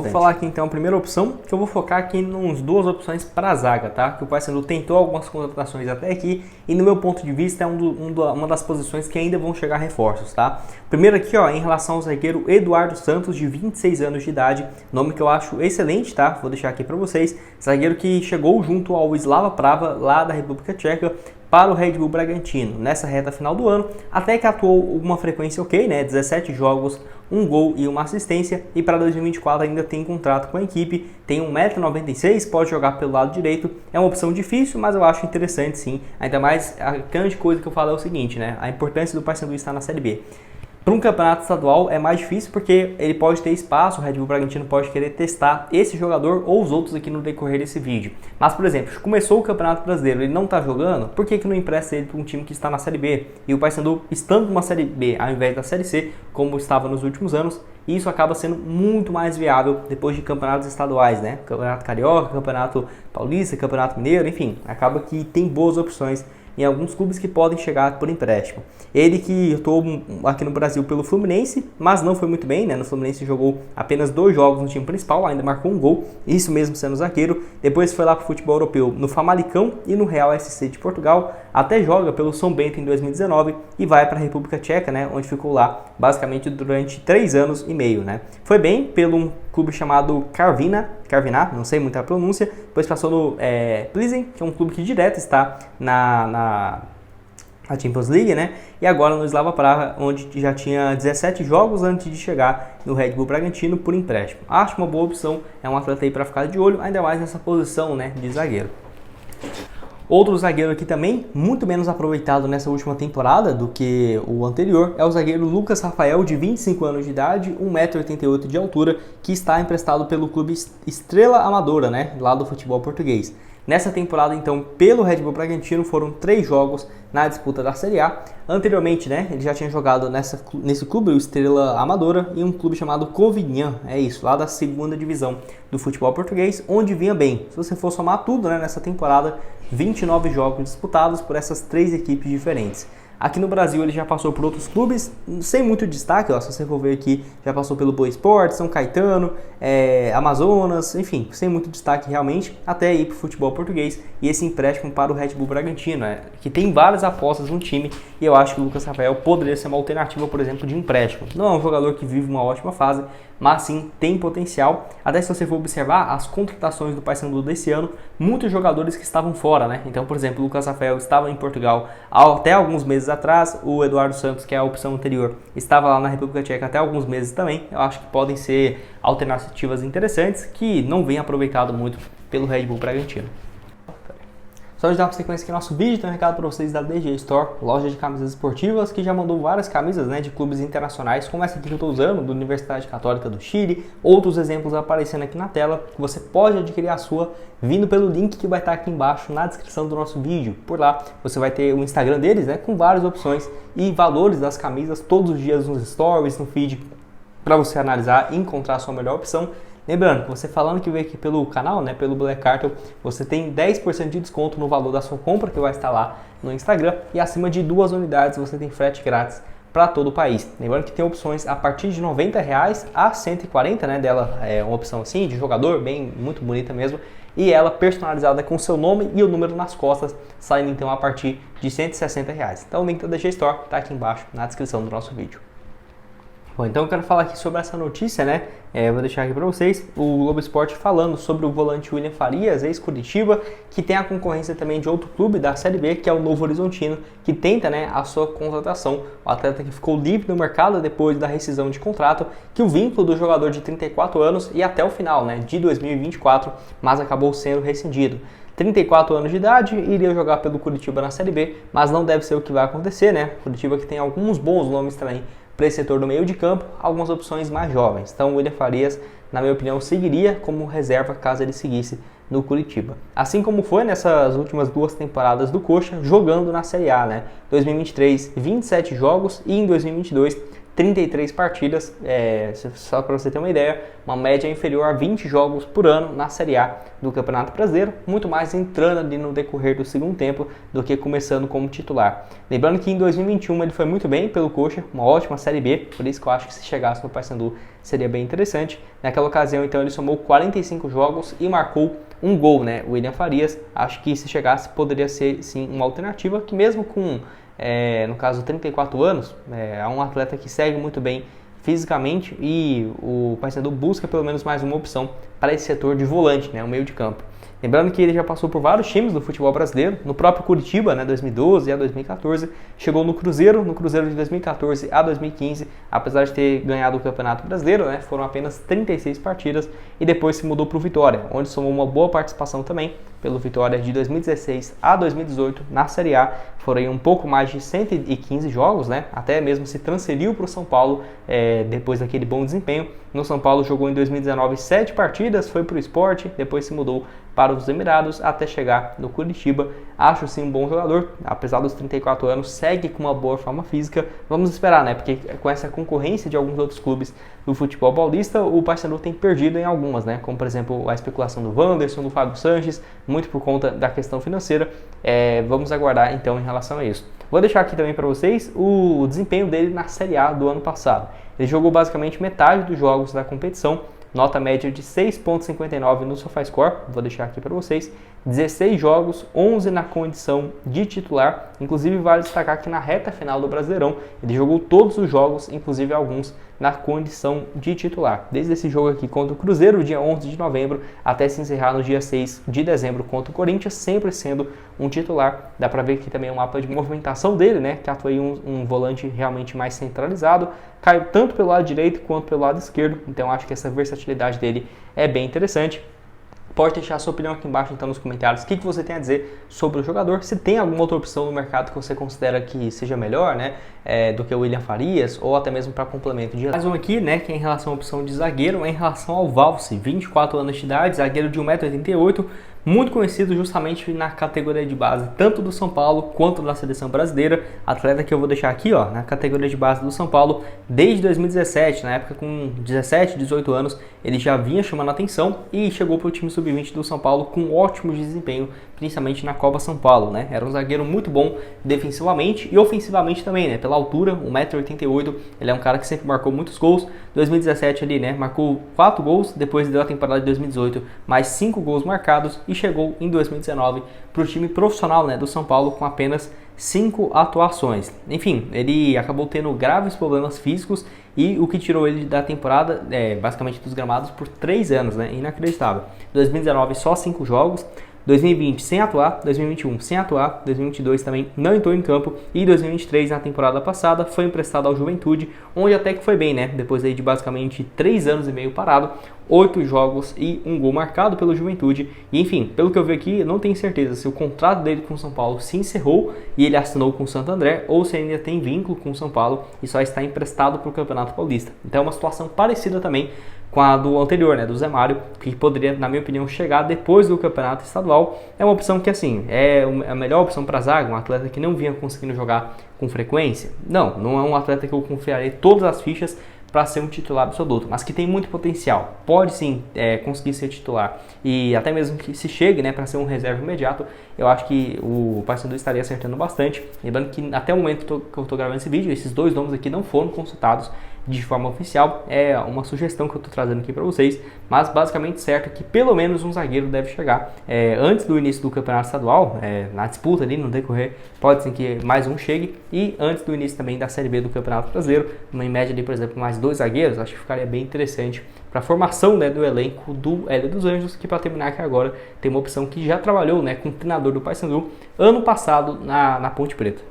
Vou falar aqui então a primeira opção, que eu vou focar aqui nas duas opções para a zaga, tá? Que o Paysandu tentou algumas contratações até aqui e no meu ponto de vista é uma das posições que ainda vão chegar reforços, tá? Primeiro aqui, ó, em relação ao zagueiro Eduardo Santos, de 26 anos de idade, nome que eu acho excelente, tá? Vou deixar aqui para vocês. Zagueiro que chegou junto ao Slava Prava, lá da República Tcheca, para o Red Bull Bragantino, nessa reta final do ano, até que atuou uma frequência ok, né? 17 jogos, um gol e uma assistência, e para 2024 ainda tem contrato com a equipe, tem 1,96 m, pode jogar pelo lado direito, é uma opção difícil, mas eu acho interessante sim, ainda mais a grande coisa que eu falo é o seguinte, né? A importância do Paysandu estar na Série B. Para um campeonato estadual é mais difícil porque ele pode ter espaço, o Red Bull Bragantino pode querer testar esse jogador ou os outros aqui no decorrer desse vídeo. Mas, por exemplo, começou o Campeonato Brasileiro, ele não está jogando, por que não empresta ele para um time que está na Série B? E o Paysandu estando numa Série B ao invés da Série C, como estava nos últimos anos, isso acaba sendo muito mais viável depois de campeonatos estaduais, né? Campeonato Carioca, Campeonato Paulista, Campeonato Mineiro, enfim, acaba que tem boas opções em alguns clubes que podem chegar por empréstimo. Ele que atuou aqui no Brasil pelo Fluminense, mas não foi muito bem, né? No Fluminense jogou apenas 2 jogos no time principal, ainda marcou um gol, isso mesmo sendo zagueiro. Depois foi lá para o futebol europeu no Famalicão e no Real SC de Portugal, até joga pelo São Bento em 2019 e vai para a República Tcheca, né? Onde ficou lá basicamente durante 3 anos e meio, né? Foi bem pelo um clube chamado Karviná, não sei muito a pronúncia, depois passou no Plzeň, que é um clube que direto está na Champions League, né? E agora no Slava Praha, onde já tinha 17 jogos antes de chegar no Red Bull Bragantino por empréstimo. Acho uma boa opção, é um atleta aí para ficar de olho, ainda mais nessa posição, né, de zagueiro. Outro zagueiro aqui também, muito menos aproveitado nessa última temporada do que o anterior, é o zagueiro Lucas Rafael, de 25 anos de idade, 1,88 m de altura, que está emprestado pelo clube Estrela Amadora, né, lá do futebol português. Nessa temporada, então, pelo Red Bull Bragantino, foram 3 jogos na disputa da Série A. Anteriormente, né, ele já tinha jogado nesse clube, o Estrela Amadora, e um clube chamado Covilhã, é isso, lá da segunda divisão do futebol português, onde vinha bem. Se você for somar tudo, né, nessa temporada, 29 jogos disputados por essas 3 equipes diferentes. Aqui no Brasil ele já passou por outros clubes, sem muito destaque, ó, se você for ver aqui, já passou pelo Boa Esporte, São Caetano, Amazonas, enfim, sem muito destaque realmente, até ir para o futebol português e esse empréstimo para o Red Bull Bragantino, que tem várias apostas no time e eu acho que o Lucas Rafael poderia ser uma alternativa, por exemplo, de empréstimo. Não é um jogador que vive uma ótima fase, mas sim tem potencial. Até se você for observar as contratações do Paysandu desse ano, muitos jogadores que estavam fora, né? Então, por exemplo, o Lucas Rafael estava em Portugal até alguns meses atrás, o Eduardo Santos, que é a opção anterior, estava lá na República Tcheca até alguns meses também. Eu acho que podem ser alternativas interessantes que não vêm aproveitado muito pelo Red Bull Bragantino. Só de dar uma sequência aqui no nosso vídeo, tem um recado para vocês da DG Store, loja de camisas esportivas, que já mandou várias camisas, né, de clubes internacionais, como essa aqui que eu estou usando, da Universidade Católica do Chile, outros exemplos aparecendo aqui na tela, que você pode adquirir a sua vindo pelo link que vai estar aqui embaixo na descrição do nosso vídeo. Por lá você vai ter o Instagram deles, né, com várias opções e valores das camisas todos os dias nos stories, no feed, para você analisar e encontrar a sua melhor opção. Lembrando que você falando que veio aqui pelo canal, né, pelo Black Cartel, você tem 10% de desconto no valor da sua compra, que vai estar lá no Instagram, e acima de 2 unidades você tem frete grátis para todo o país. Lembrando que tem opções a partir de R$90 a 140, né, dela é uma opção assim, de jogador, bem, muito bonita mesmo, e ela personalizada com seu nome e o número nas costas, saindo então a partir de R$160. Então o link da DG Store está aqui embaixo na descrição do nosso vídeo. Bom, então eu quero falar aqui sobre essa notícia, né? Vou deixar aqui para vocês o Globo Esporte falando sobre o volante William Farias, ex-Curitiba, que tem a concorrência também de outro clube da Série B, que é o Novo Horizontino, que tenta, né, a sua contratação. O atleta que ficou livre no mercado depois da rescisão de contrato, que o vínculo do jogador de 34 anos e até o final, né, de 2024, mas acabou sendo rescindido. 34 anos de idade, iria jogar pelo Curitiba na Série B, mas não deve ser o que vai acontecer, né? Curitiba que tem alguns bons nomes também para esse setor do meio de campo, algumas opções mais jovens. Então o William Farias, na minha opinião, seguiria como reserva caso ele seguisse no Curitiba. Assim como foi nessas últimas 2 temporadas do Coxa, jogando na Série A, né? 2023, 27 jogos e em 2022, 33 partidas, só para você ter uma ideia, uma média inferior a 20 jogos por ano na Série A do Campeonato Brasileiro, muito mais entrando ali no decorrer do segundo tempo do que começando como titular. Lembrando que em 2021 ele foi muito bem pelo Coxa, uma ótima Série B, por isso que eu acho que se chegasse no Paysandu seria bem interessante. Naquela ocasião, então, ele somou 45 jogos e marcou um gol, né? O William Farias, acho que se chegasse poderia ser sim uma alternativa, que mesmo com no caso 34 anos, é um atleta que segue muito bem fisicamente e o Paysandu busca pelo menos mais uma opção para esse setor de volante, né, o meio de campo. Lembrando que ele já passou por vários times do futebol brasileiro, no próprio Curitiba, né, 2012 a 2014, chegou no Cruzeiro de 2014 a 2015, apesar de ter ganhado o Campeonato Brasileiro, né, foram apenas 36 partidas, e depois se mudou para o Vitória, onde somou uma boa participação também pelo Vitória de 2016 a 2018 na Série A, foram aí um pouco mais de 115 jogos, né, até mesmo se transferiu para o São Paulo depois daquele bom desempenho. No São Paulo jogou em 2019 7 partidas, foi para o Sport, depois se mudou para os Emirados até chegar no Curitiba. Acho sim um bom jogador, apesar dos 34 anos, segue com uma boa forma física. Vamos esperar, né? Porque com essa concorrência de alguns outros clubes do futebol paulista, o Paysandu tem perdido em algumas, né? Como por exemplo a especulação do Wanderson, do Fábio Sanches, muito por conta da questão financeira. Vamos aguardar então em relação a isso. Vou deixar aqui também para vocês o desempenho dele na Série A do ano passado. Ele jogou basicamente metade dos jogos da competição, nota média de 6.59 no SofaScore, vou deixar aqui para vocês, 16 jogos, 11 na condição de titular, inclusive vale destacar que na reta final do Brasileirão ele jogou todos os jogos, inclusive alguns na condição de titular, desde esse jogo aqui contra o Cruzeiro, dia 11 de novembro, até se encerrar no dia 6 de dezembro contra o Corinthians, sempre sendo um titular. Dá para ver aqui também um mapa de movimentação dele, né, que atua aí um volante realmente mais centralizado, cai tanto pelo lado direito quanto pelo lado esquerdo, então acho que essa versatilidade dele é bem interessante. Pode deixar a sua opinião aqui embaixo então nos comentários, o que você tem a dizer sobre o jogador, se tem alguma outra opção no mercado que você considera que seja melhor, né, do que o William Farias, ou até mesmo para complemento. Mais um aqui, né, que é em relação à opção de zagueiro, é em relação ao Valse, 24 anos de idade, zagueiro de 1,88 m, muito conhecido justamente na categoria de base, tanto do São Paulo quanto da seleção brasileira, atleta que eu vou deixar aqui, ó, na categoria de base do São Paulo, desde 2017, na época com 17, 18 anos, ele já vinha chamando a atenção e chegou para o time sub-20 do São Paulo com ótimo desempenho, principalmente na Copa São Paulo, né, era um zagueiro muito bom defensivamente e ofensivamente também, né, pela altura, 1,88 m, ele é um cara que sempre marcou muitos gols. 2017 ali, né, marcou 4 gols, depois deu a temporada de 2018 mais 5 gols marcados e chegou em 2019 para o time profissional, né, do São Paulo com apenas 5 atuações. Enfim, ele acabou tendo graves problemas físicos e o que tirou ele da temporada, basicamente dos gramados, por 3 anos, né, inacreditável. 2019 só 5 jogos, 2020 sem atuar, 2021 sem atuar, 2022 também não entrou em campo e 2023 na temporada passada foi emprestado ao Juventude, onde até que foi bem, né? Depois aí de basicamente 3 anos e meio parado, 8 jogos e 1 gol marcado pelo Juventude. E enfim, pelo que eu vi aqui, eu não tenho certeza se o contrato dele com o São Paulo se encerrou e ele assinou com o Santo André ou se ainda tem vínculo com o São Paulo e só está emprestado para o Campeonato Paulista. Então é uma situação parecida também com a do anterior, né, do Zé Mário, que poderia, na minha opinião, chegar depois do Campeonato Estadual. É uma opção que, assim, é a melhor opção para a zaga, um atleta que não vinha conseguindo jogar com frequência. Não é um atleta que eu confiarei todas as fichas para ser um titular absoluto, mas que tem muito potencial, pode sim conseguir ser titular e até mesmo que se chegue, né, para ser um reserva imediato, eu acho que o Paysandu estaria acertando bastante. Lembrando que até o momento que eu estou gravando esse vídeo, esses dois nomes aqui não foram consultados de forma oficial, é uma sugestão que eu estou trazendo aqui para vocês, mas basicamente certo que pelo menos um zagueiro deve chegar antes do início do Campeonato Estadual, na disputa ali, no decorrer, pode ser que mais um chegue, e antes do início também da Série B do Campeonato Brasileiro, em média ali, por exemplo, mais 2 zagueiros, acho que ficaria bem interessante para a formação, né, do elenco do Hélio dos Anjos, que para terminar aqui agora tem uma opção que já trabalhou, né, com o treinador do Paysandu ano passado na Ponte Preta.